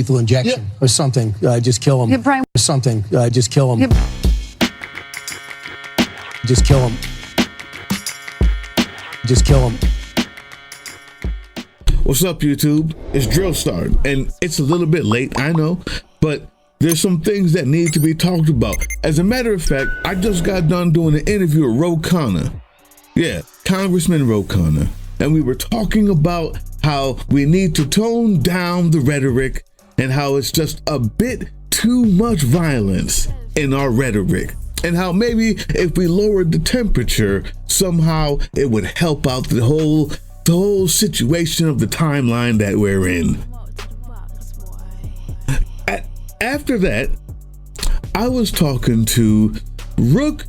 lethal injection or something, just kill him. Or something, just kill him. Just kill him. Just kill him. What's up, YouTube? It's Drill Start, and it's a little bit late, I know, but there's some things that need to be talked about. As a matter of fact, I just got done doing an interview with Ro Khanna. Yeah, Congressman Ro Khanna. And we were talking about how we need to tone down the rhetoric and how it's just a bit too much violence in our rhetoric. And how maybe if we lowered the temperature, somehow it would help out the whole situation of the timeline that we're in. After that, I was talking to Rook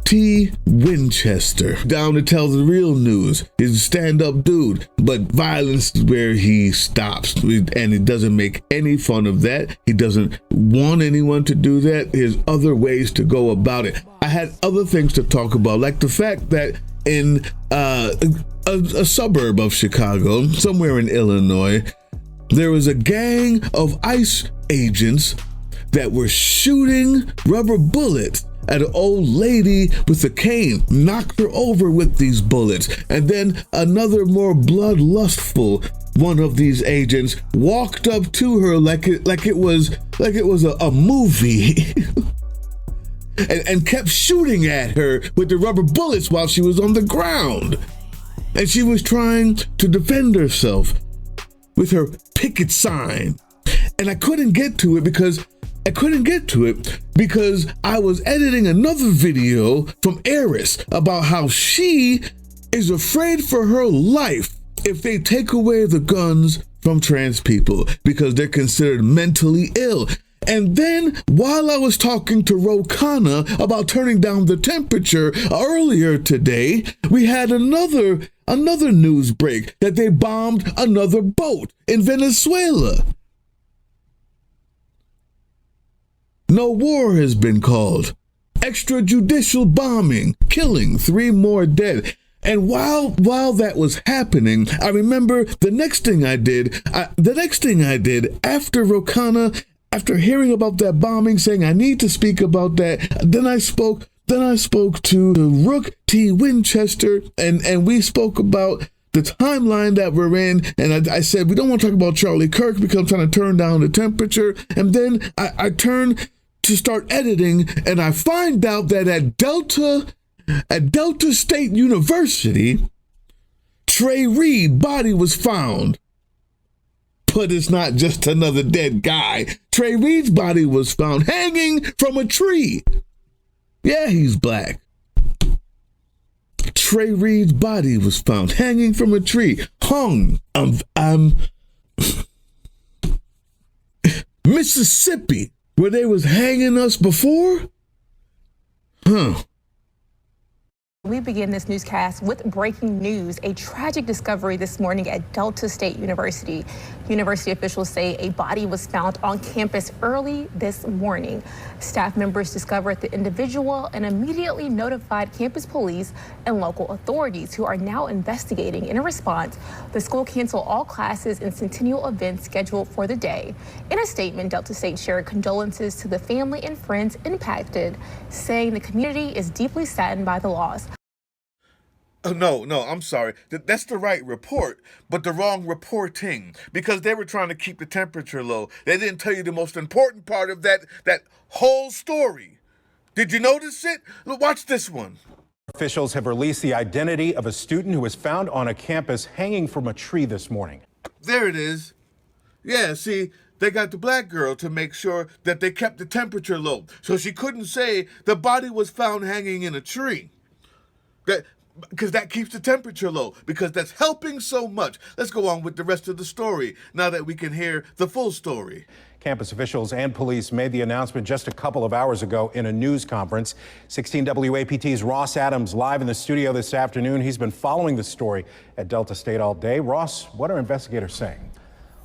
T. Winchester, down to tell the real news. He's a stand-up dude, but violence is where he stops, and he doesn't make any fun of that. He doesn't want anyone to do that. There's other ways to go about it. I had other things to talk about, like the fact that in a suburb of Chicago, somewhere in Illinois, there was a gang of ICE agents that were shooting rubber bullets at an old lady with a cane, knocked her over with these bullets. And then another more bloodlustful one of these agents walked up to her like it was a movie and kept shooting at her with the rubber bullets while she was on the ground. And she was trying to defend herself with her picket sign. And I couldn't get to it because I was editing another video from Eris about how she is afraid for her life if they take away the guns from trans people because they're considered mentally ill. And then while I was talking to Ro Khanna about turning down the temperature earlier today, we had another news break that they bombed another boat in Venezuela. No war has been called. Extrajudicial bombing, killing 3 more dead. And while that was happening, I remember the next thing I did after Ro Khanna, after hearing about that bombing, saying I need to speak about that, then I spoke to Rook T. Winchester, and we spoke about the timeline that we're in, and I said we don't want to talk about Charlie Kirk because I'm trying to turn down the temperature. And then I turned to start editing, and I find out that at Delta State University, Trey Reed's body was found. But it's not just another dead guy. Trey Reed's body was found hanging from a tree. Yeah, he's black. Trey Reed's body was found hanging from a tree, hung. Mississippi, where they was hanging us before? Huh. We begin this newscast with breaking news, a tragic discovery this morning at Delta State University. University officials say a body was found on campus early this morning. Staff members discovered the individual and immediately notified campus police and local authorities, who are now investigating. In a response, the school canceled all classes and centennial events scheduled for the day. In a statement, Delta State shared condolences to the family and friends impacted, saying the community is deeply saddened by the loss. Oh, no, I'm sorry. That's the right report, but the wrong reporting, because they were trying to keep the temperature low. They didn't tell you the most important part of that whole story. Did you notice it? Watch this one. Officials have released the identity of a student who was found on a campus hanging from a tree this morning. There it is. Yeah, see, they got the black girl to make sure that they kept the temperature low, so she couldn't say the body was found hanging in a tree. Because that keeps the temperature low, because that's helping so much. Let's go on with the rest of the story now that we can hear the full story. Campus officials and police made the announcement just a couple of hours ago in a news conference. 16 WAPT's Ross Adams live in the studio this afternoon. He's been following the story at Delta State all day. Ross, what are investigators saying?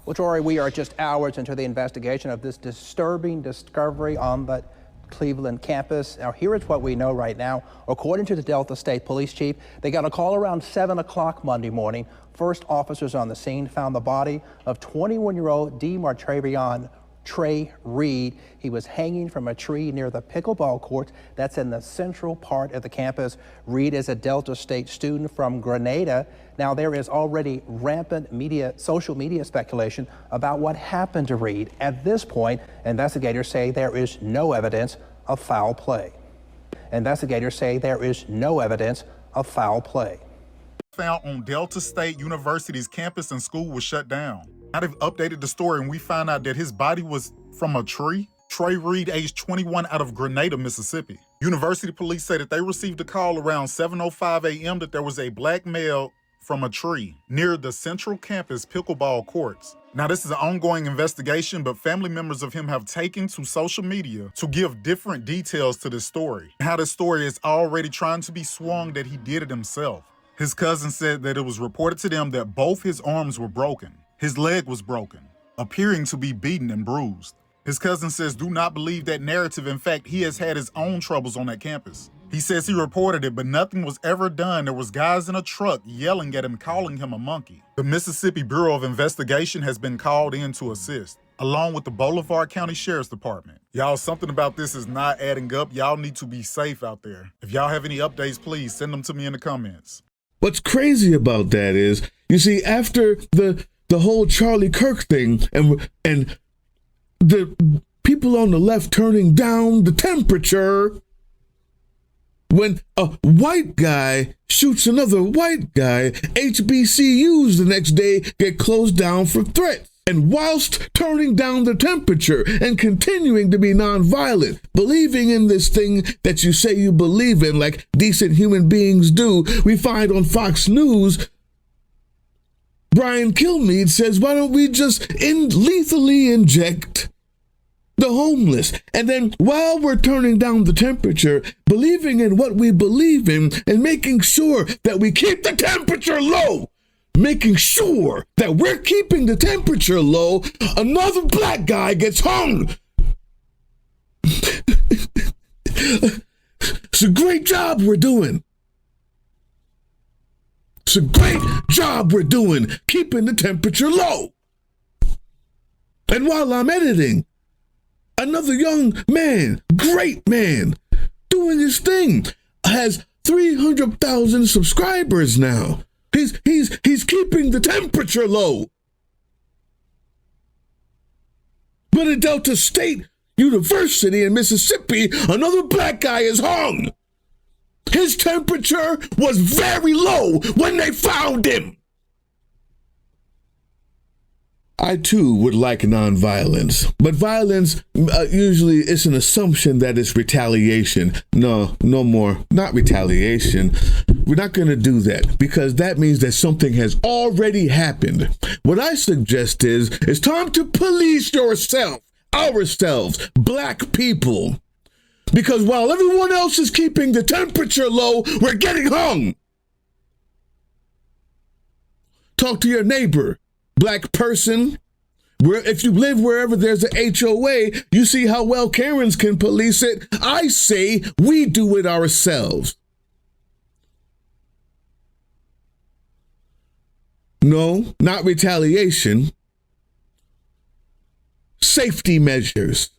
Well, Troy, we are just hours into the investigation of this disturbing discovery on the Cleveland campus. Now, here is what we know right now. According to the Delta State Police Chief, they got a call around 7 o'clock Monday morning. First officers on the scene found the body of 21-year-old DeMartravion Trey Reed. He was hanging from a tree near the pickleball court that's in the central part of the campus. Reed is a Delta State student from Grenada. Now, there is already rampant social media speculation about what happened to Reed. At this point, investigators say there is no evidence of foul play. Investigators say there is no evidence of foul play. Found on Delta State University's campus and school was shut down. Now they've updated the story and we found out that his body was from a tree. Trey Reed, age 21, out of Grenada, Mississippi. University police say that they received a call around 7:05 a.m. that there was a black male from a tree near the central campus pickleball courts. Now, this is an ongoing investigation, but family members of him have taken to social media to give different details to this story. How this story is already trying to be swung that he did it himself. His cousin said that it was reported to them that both his arms were broken. His leg was broken, appearing to be beaten and bruised. His cousin says, do not believe that narrative. In fact, he has had his own troubles on that campus. He says he reported it, but nothing was ever done. There was guys in a truck yelling at him, calling him a monkey. The Mississippi Bureau of Investigation has been called in to assist, along with the Boulevard County Sheriff's Department. Y'all, something about this is not adding up. Y'all need to be safe out there. If y'all have any updates, please send them to me in the comments. What's crazy about that is, you see, after the whole Charlie Kirk thing and the people on the left turning down the temperature, when a white guy shoots another white guy, HBCUs the next day get closed down for threats. And whilst turning down the temperature and continuing to be nonviolent, believing in this thing that you say you believe in like decent human beings do, we find on Fox News, Brian Kilmeade says, why don't we just lethally inject the homeless? And then while we're turning down the temperature, believing in what we believe in and making sure that we keep the temperature low, making sure that we're keeping the temperature low, another black guy gets hung. It's a great job we're doing. It's a great job we're doing, keeping the temperature low. And while I'm editing, another young man, great man, doing his thing, has 300,000 subscribers now. He's keeping the temperature low. But at Delta State University in Mississippi, another black guy is hung. His temperature was very low when they found him. I too would like nonviolence, but violence usually is an assumption that it's retaliation. No more, not retaliation. We're not going to do that because that means that something has already happened. What I suggest is it's time to police ourselves, black people. Because while everyone else is keeping the temperature low, we're getting hung. Talk to your neighbor, black person. If you live wherever there's an HOA, you see how well Karens can police it. I say we do it ourselves. No, not retaliation. Safety measures.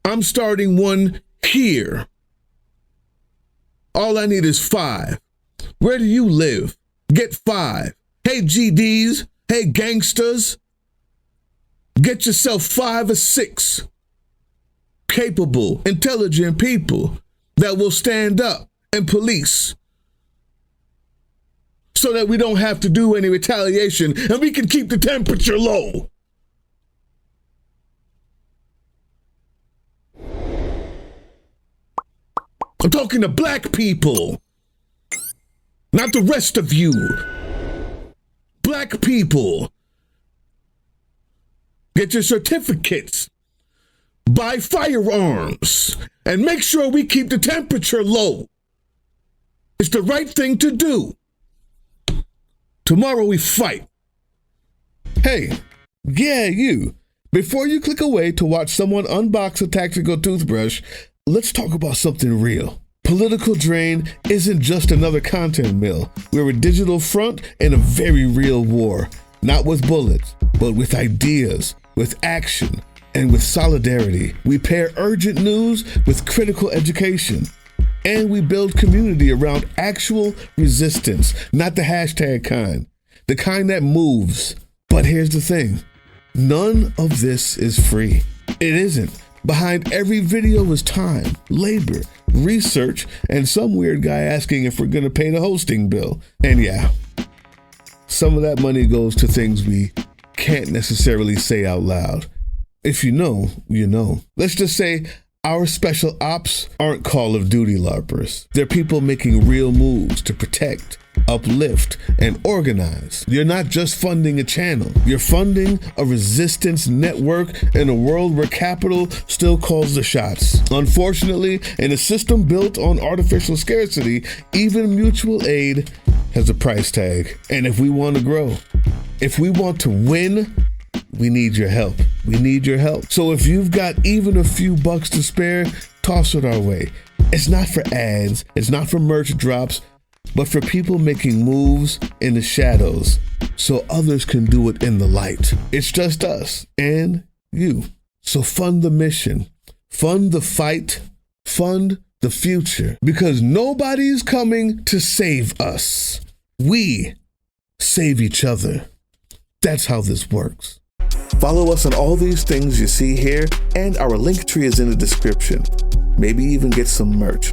I'm starting one here. All I need is 5. Where do you live? Get 5. Hey, GDs. Hey, gangsters. Get yourself 5 or 6 capable, intelligent people that will stand up and police so that we don't have to do any retaliation and we can keep the temperature low. I'm talking to black people, not the rest of you. Black people, get your certificates, buy firearms, and make sure we keep the temperature low. It's the right thing to do. Tomorrow we fight. Hey, yeah, you. Before you click away to watch someone unbox a tactical toothbrush, let's talk about something real. Political Drain isn't just another content mill. We're a digital front in a very real war, not with bullets, but with ideas, with action, and with solidarity. We pair urgent news with critical education. And we build community around actual resistance, not the hashtag kind, the kind that moves. But here's the thing, none of this is free. It isn't. Behind every video is time, labor, research, and some weird guy asking if we're gonna pay the hosting bill. And yeah, some of that money goes to things we can't necessarily say out loud. If you know, you know. Let's just say our special ops aren't Call of Duty LARPers. They're people making real moves to protect, uplift, and organize. You're not just funding a channel. You're funding a resistance network in a world where capital still calls the shots. Unfortunately, in a system built on artificial scarcity, even mutual aid has a price tag. And if we want to grow, if we want to win, we need your help. We need your help. So if you've got even a few bucks to spare, toss it our way. It's not for ads, it's not for merch drops, but for people making moves in the shadows so others can do it in the light. It's just us and you. So fund the mission, fund the fight, fund the future, because nobody's coming to save us. We save each other. That's how this works. Follow us on all these things you see here, and our link tree is in the description. Maybe even get some merch.